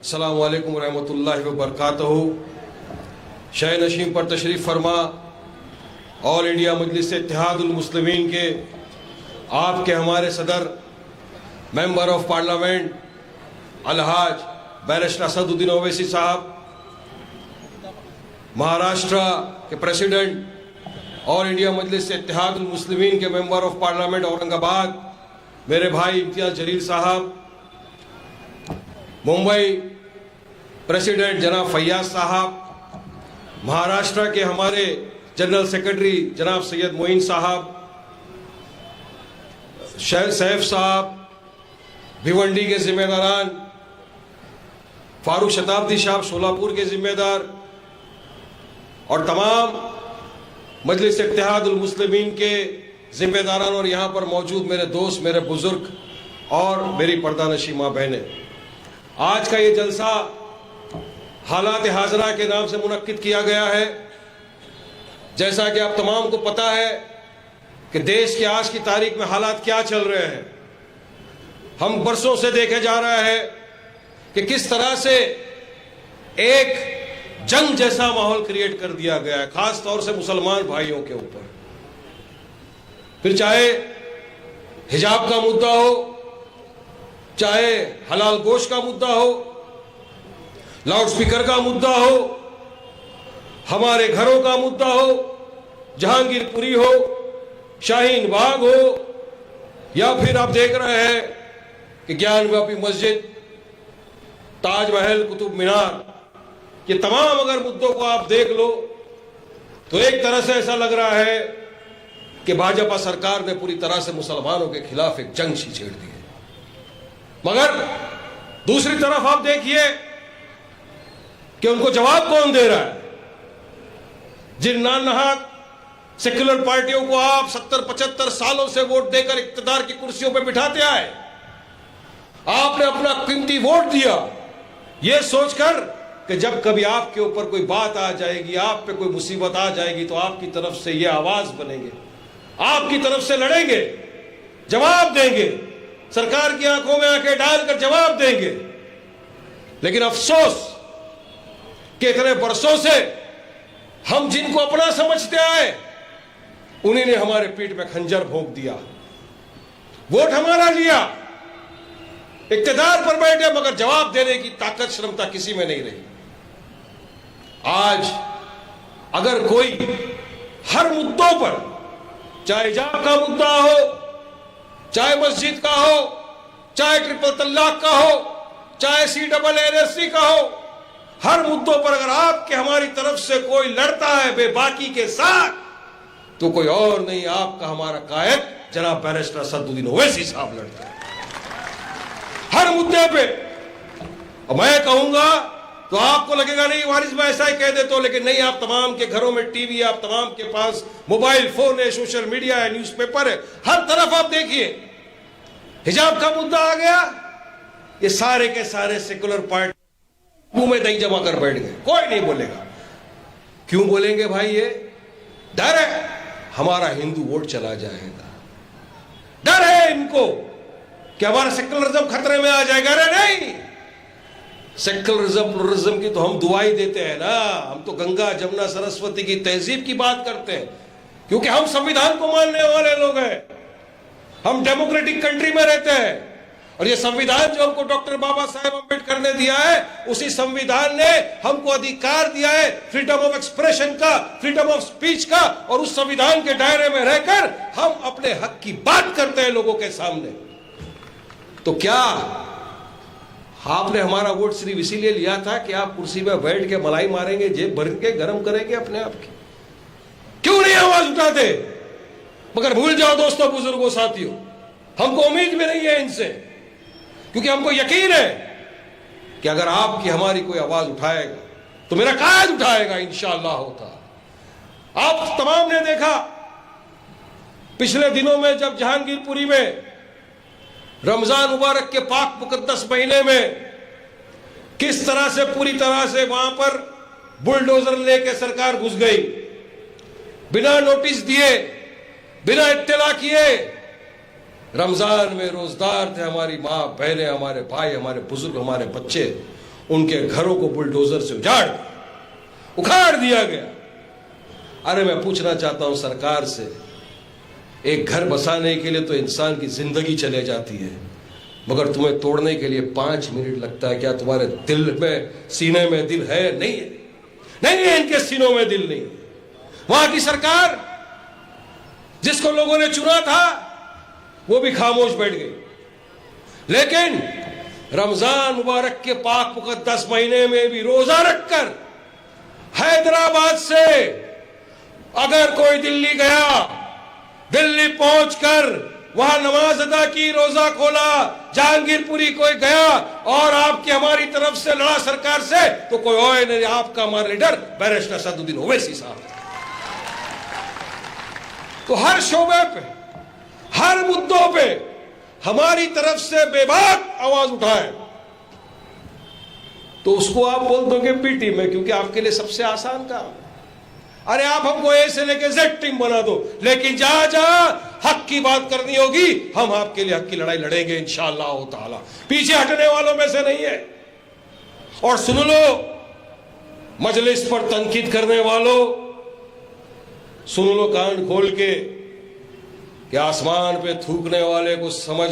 अस्सलाम वालेकुम रहमतुल्लाहि व बरकातहू। शह नशीम पर तशरीफ़ फरमा ऑल इंडिया मजलिस इत्तेहादुल मुस्लिमीन के आपके हमारे सदर मेंबर ऑफ पार्लियामेंट अलहाज बैरिस्टर असदुद्दीन ओवैसी साहब, महाराष्ट्र के president all India Majlis Ittehadul Muslimeen के मेंबर ऑफ पार्लियामेंट औरंगाबाद मेरे भाई इम्तियाज जलील साहब, मुंबई प्रेसिडेंट जनाब फैयाज साहब, महाराष्ट्र के हमारे जनरल सेक्रेटरी जनाब सैयद मोइन साहब, शहर सैफ साहब, भिवंडी के जिम्मेदारान, फारूक शताब्दी साहब सोलापुर के जिम्मेदार और तमाम मजलिस इत्तेहादुल मुस्लिमीन के जिम्मेदारान और यहाँ पर मौजूद मेरे दोस्त, मेरे बुजुर्ग और मेरी पर्दानशी माँ बहनें, आज का ये जलसा हालात हाजरा के नाम से मुनक्किद किया गया है। जैसा कि आप तमाम को पता है कि देश के आज की तारीख में हालात क्या चल रहे हैं। हम बरसों से देखे जा रहा है कि किस तरह से एक जंग जैसा माहौल क्रिएट कर दिया गया है, खास तौर से मुसलमान भाइयों के ऊपर। फिर चाहे हिजाब का मुद्दा हो, चाहे हलाल गोश्त का मुद्दा हो, लाउड स्पीकर का मुद्दा हो, हमारे घरों का मुद्दा हो, जहांगीरपुरी हो, शाहीन बाग हो, या फिर आप देख रहे हैं कि ज्ञानव्यापी मस्जिद, ताजमहल, कुतुब मीनार, ये तमाम अगर मुद्दों को आप देख लो तो एक तरह से ऐसा लग रहा है कि भाजपा सरकार ने पूरी तरह से मुसलमानों के खिलाफ एक जंग सी छेड़ दी है। मगर दूसरी तरफ आप देखिए कि उनको जवाब कौन दे रहा है। जिन नानहाक सेक्युलर पार्टियों को आप 70-75 सालों से वोट देकर इक्तदार की कुर्सियों पर बिठाते आए, आपने अपना कीमती वोट दिया यह सोचकर कि जब कभी आपके ऊपर कोई बात आ जाएगी, आप पे कोई मुसीबत आ जाएगी तो आपकी तरफ से ये आवाज बनेंगे, आपकी तरफ से लड़ेंगे, जवाब देंगे, सरकार की आंखों में आंखें डालकर जवाब देंगे। लेकिन अफसोस कि इतने बरसों से हम जिनको अपना समझते आए उन्हीं ने हमारे पीठ में खंजर भोंक दिया, वोट हमारा लिया, इक्तदार पर बैठे, मगर जवाब देने की ताकत क्षमता किसी में नहीं रही। आज अगर कोई हर मुद्दों पर, चाहे हिजाब का मुद्दा हो, चाहे मस्जिद का हो, चाहे ट्रिपल तलाक का हो, चाहे CNSC का हो, हर मुद्दों पर अगर आपके हमारी तरफ से कोई लड़ता है बेबाकी के साथ तो कोई और नहीं, आपका हमारा कायद जनाब बैरिस्टर असदुद्दीन ओवैसी साहब लड़ते हैं हर मुद्दे पे। और मैं कहूंगा तो आपको लगेगा नहीं वारिस मैं ऐसा ही कह देता हूं, लेकिन नहीं, आप तमाम के घरों में टीवी है, आप तमाम के पास मोबाइल फोन है, सोशल मीडिया है, न्यूज़पेपर है, हर तरफ आप देखिए हिजाब का मुद्दा आ गया, ये सारे के सारे सेकुलर पार्टी मुंह में दही जमा कर बैठ गए, कोई नहीं बोलेगा। क्यों बोलेंगे भाई? ये डर है हमारा हिंदू वोट चला जाएगा, डर है इनको कि हमारा सेकुलरिज्म खतरे में आ जाएगा। अरे नहीं, सेकुलरिज्म प्लुरलिज्म की तो हम दुआई देते हैं ना, हम तो गंगा जमुना सरस्वती की तहजीब की बात करते हैं, क्योंकि हम संविधान को मानने वाले लोग हैं, हम डेमोक्रेटिक कंट्री में रहते हैं। और ये संविधान जो हमको डॉक्टर बाबा साहेब अम्बेडकर ने दिया है, उसी संविधान ने हमको अधिकार दिया है फ्रीडम ऑफ एक्सप्रेशन का, फ्रीडम ऑफ स्पीच का, और उस संविधान के दायरे में रहकर हम अपने हक की बात करते हैं लोगों के सामने। तो क्या आपने हमारा वोट सिर्फ इसीलिए लिया था कि आप कुर्सी में बैठ के मलाई मारेंगे, जेब भर के गर्म करेंगे अपने आप की? क्यों नहीं आवाज उठाते? मगर भूल जाओ दोस्तों, बुजुर्गों, साथियों, हमको उम्मीद भी नहीं है इनसे, क्योंकि हमको यकीन है कि अगर आपकी हमारी कोई आवाज उठाएगा तो मेरा कायद उठाएगा इंशाअल्लाह होता। आप तमाम ने देखा पिछले दिनों में जब जहांगीरपुरी में रमजान मुबारक के पाक मुकद्दस महीने में किस तरह से पूरी तरह से वहां पर बुलडोजर लेके सरकार घुस गई, बिना नोटिस दिए, बिना इत्तला किए, रमजान में रोजदार थे, हमारी माँ बहनें, हमारे भाई, हमारे बुजुर्ग, हमारे बच्चे, उनके घरों को बुलडोजर से उखाड़ दिया गया। अरे मैं पूछना चाहता हूं सरकार से, एक घर बसाने के लिए तो इंसान की जिंदगी चले जाती है, मगर तुम्हें तोड़ने के लिए 5 मिनट लगता है। क्या तुम्हारे दिल में, सीने में दिल है? नहीं है, नहीं है, इनके सीनों में दिल नहीं है। वहां की सरकार जिसको लोगों ने चुना था वो भी खामोश बैठ गई। लेकिन रमजान मुबारक के पाक मुकद्दस महीने में भी रोजा रखकर हैदराबाद से अगर कोई दिल्ली गया, दिल्ली पहुंचकर वहां नमाज अदा की, रोजा खोला, जहांगीरपुरी कोई गया और आपकी हमारी तरफ से लड़ा सरकार से, तो कोई और नहीं, आपका हमारा लीडर बैरिस्टर असदुद्दीन ओवैसी साहब। तो हर शोबे पे, हर मुद्दों पे हमारी तरफ से बेबाक आवाज उठाए, तो उसको आप बोल दोगे पीटी में, क्योंकि आपके लिए सबसे आसान काम। अरे आप हमको ए से लेके जेड टीम बना दो, लेकिन जहां जहां हक की बात करनी होगी हम आपके लिए हक की लड़ाई लड़ेंगे इंशाअल्लाह ताला। पीछे हटने वालों में से नहीं है। और सुन लो, मजलिस पर तनकीद करने वालों, सुन लो कान खोल के कि आसमान पे थूकने वाले को समझ,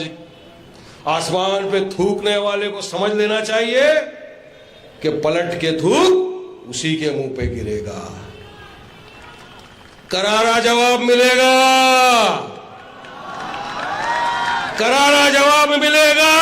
आसमान पे थूकने वाले को समझ लेना चाहिए कि पलट के थूक उसी के मुंह पे गिरेगा, करारा जवाब मिलेगा, करारा जवाब मिलेगा।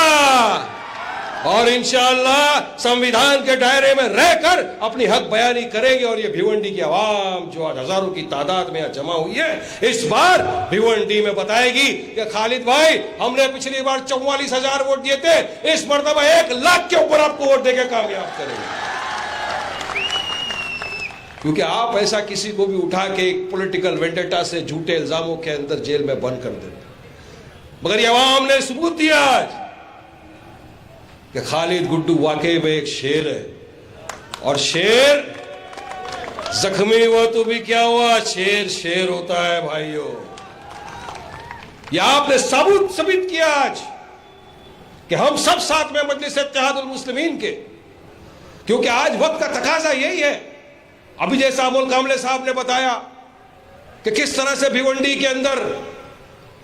और इंशाअल्लाह संविधान के दायरे में रहकर अपनी हक बयानी करेंगे। और ये भिवंडी की आवाम जो आज हजारों की तादाद में जमा हुई है, इस बार भिवंडी में बताएगी कि खालिद भाई, हमने पिछली बार 44,000 वोट दिए थे, इस मर्तबा 1 लाख के ऊपर आपको वोट देकर कामयाब करेंगे। क्योंकि आप ऐसा किसी को भी उठा के एक पॉलिटिकल वेंडेटा से झूठे इल्जामों के अंदर जेल में बंद कर देते, मगर ये अवाम ने सबूत दिया आज कि खालिद गुड्डू वाकई में एक शेर है। और शेर जख्मी हुआ तो भी क्या हुआ, शेर शेर होता है भाइयों। यह आपने साबित किया आज कि हम सब साथ में मजलिस इत्तेहादुल मुस्लिमीन के, क्योंकि आज वक्त का तकाजा यही है। अभी जैसा अमोल कामले साहब ने बताया कि किस तरह से भिवंडी के अंदर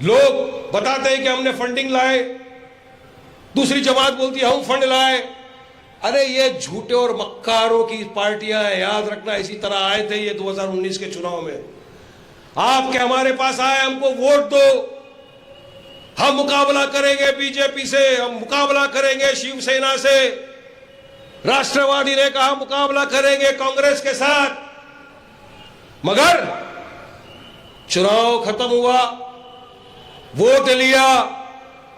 लोग बताते हैं कि हमने फंडिंग लाए, दूसरी जमात बोलती है हम फंड लाए। अरे ये झूठे और मक्कारों की पार्टियां हैं, याद रखना। इसी तरह आए थे ये 2019 के चुनाव में, आपके हमारे पास आए, हमको वोट दो, हम मुकाबला करेंगे बीजेपी से, हम मुकाबला करेंगे शिवसेना से, राष्ट्रवादी ने कहा मुकाबला करेंगे कांग्रेस के साथ। मगर चुनाव खत्म हुआ, वोट लिया,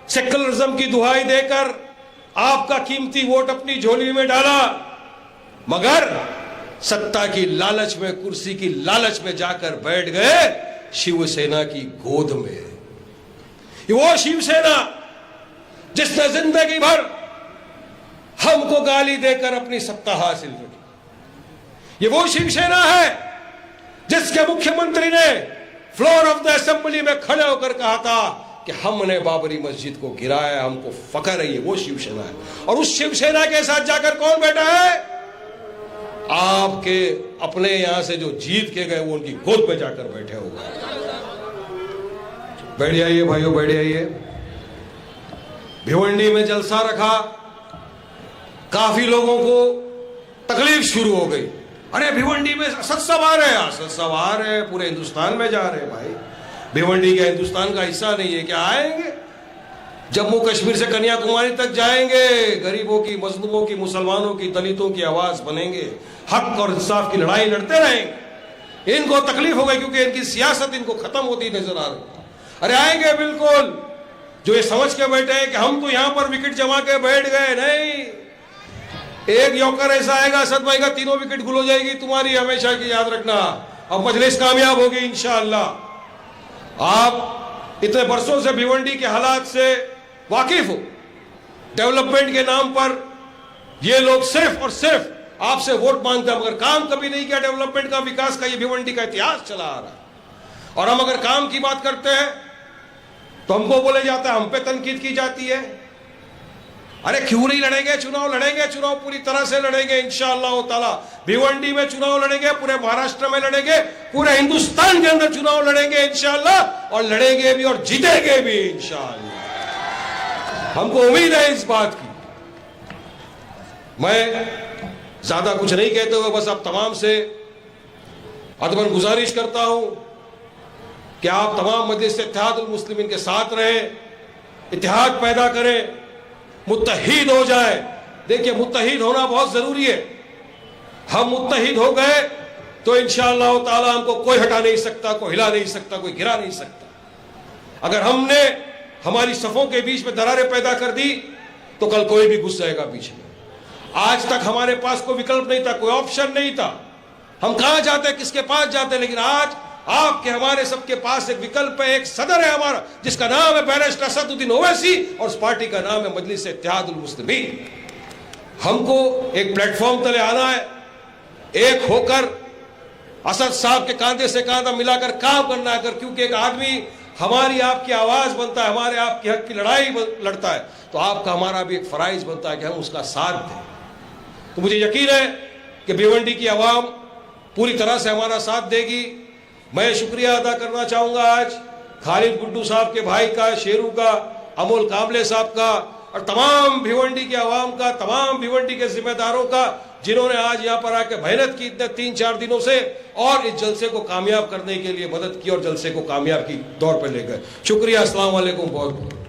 सेक्युलरिज्म की दुहाई देकर आपका कीमती वोट अपनी झोली में डाला, मगर सत्ता की लालच में, कुर्सी की लालच में जाकर बैठ गए शिवसेना की गोद में। वो शिवसेना जिसने जिंदगी भर हमको गाली देकर अपनी सत्ता हासिल की, ये वो शिवसेना है जिसके मुख्यमंत्री ने फ्लोर ऑफ द असेंबली में खड़े होकर कहा था कि हमने बाबरी मस्जिद को गिराया, हमको फख्र है। ये वो शिवसेना है। और उस शिवसेना के साथ जाकर कौन बैठा है? आपके अपने यहां से जो जीत के गए वो उनकी गोद में जाकर बैठे हुए। बैठ जाइए भाइयों, बैठ जाइए। भिवंडी में जलसा रखा, काफी लोगों को तकलीफ शुरू हो गई। अरे भिवंडी में असद सवार है, असद सवार है, पूरे हिंदुस्तान में जा रहे हैं भाई। भिवंडी क्या हिंदुस्तान का हिस्सा नहीं है क्या? आएंगे, जम्मू कश्मीर से कन्याकुमारी तक जाएंगे, गरीबों की, मजलूमों की, मुसलमानों की, दलितों की आवाज बनेंगे, हक और इंसाफ की लड़ाई लड़ते रहेंगे। इनको तकलीफ हो गई क्योंकि इनकी सियासत इनको खत्म होती नजर आ रही। अरे आएंगे बिल्कुल, जो ये समझ के बैठे हैं कि हम तो यहां पर विकेट जमा के बैठ गए, नहीं। एक यॉकर ऐसा आएगा असद भाई का, तीनों विकेट गुल हो जाएगी तुम्हारी, हमेशा की याद रखना। अब मजलिस कामयाब होगी इंशाअल्लाह। आप इतने बरसों से भिवंडी के हालात से वाकिफ हो। डेवलपमेंट के नाम पर ये लोग सिर्फ और सिर्फ आपसे वोट मांगते हैं, मगर काम कभी नहीं किया डेवलपमेंट का, विकास का। ये भिवंडी का इतिहास चला आ रहा है। और हम अगर काम की बात करते हैं तो हमको बोले जाता है, हम पे तनकीद की जाती है। अरे क्यों नहीं लड़ेंगे चुनाव? लड़ेंगे चुनाव, पूरी तरह से लड़ेंगे इंशाअल्लाह ताला। भिवंडी में चुनाव लड़ेंगे, पूरे महाराष्ट्र में लड़ेंगे, पूरे हिंदुस्तान के अंदर चुनाव लड़ेंगे इंशाअल्लाह, और लड़ेंगे भी और जीतेंगे भी इंशाअल्लाह। हमको उम्मीद है इस बात की। मैं ज्यादा कुछ नहीं कहते हुए बस आप तमाम से अदबन गुजारिश करता हूं कि आप तमाम मजलिस इत्तेहादुल मुस्लिमीन के साथ रहें, इत्तेहाद पैदा करें, मुत्तहीद हो जाए। देखिए, मुत्तहीद होना बहुत जरूरी है। हम मुत्तहीद हो गए तो इंशाअल्लाह ताला हमको कोई हटा नहीं सकता, कोई हिला नहीं सकता, कोई गिरा नहीं सकता। अगर हमने हमारी सफों के बीच में दरारें पैदा कर दी तो कल कोई भी घुस जाएगा बीच में। आज तक हमारे पास कोई विकल्प नहीं था, कोई ऑप्शन नहीं था। हम कहां जाते, किसके पास जाते, लेकिन आज आपके हमारे सबके पास एक विकल्प है, एक सदर है हमारा, जिसका नाम है बैरिस्टर असदुद्दीन ओवैसी, और उस पार्टी का नाम है मजलिस इत्तेहादुल मुस्लिमीन। हमको एक प्लेटफॉर्म तले आना है, एक होकर असद साहब के कांधे से कांधा मिलाकर काम करना है। क्योंकि एक आदमी हमारी आपकी आवाज बनता है, हमारे आपके हक की लड़ाई लड़ता है, तो आपका हमारा भी एक फराइज बनता है कि हम उसका साथ दें। तो मुझे यकीन है कि भिवंडी की आवाम पूरी तरह से हमारा साथ देगी। मैं शुक्रिया अदा करना चाहूंगा आज खालिद गुड्डू साहब के भाई का, शेरू का, अमोल काबले साहब का, और तमाम भिवंडी की आवाम का, तमाम भिवंडी के जिम्मेदारों का, जिन्होंने आज यहाँ पर आकर मेहनत की इतने 3-4 दिनों से, और इस जलसे को कामयाब करने के लिए मदद की और जलसे को कामयाब की दौर पर ले गए। शुक्रिया, अस्सलाम वालेकुम, बहुत बहुत।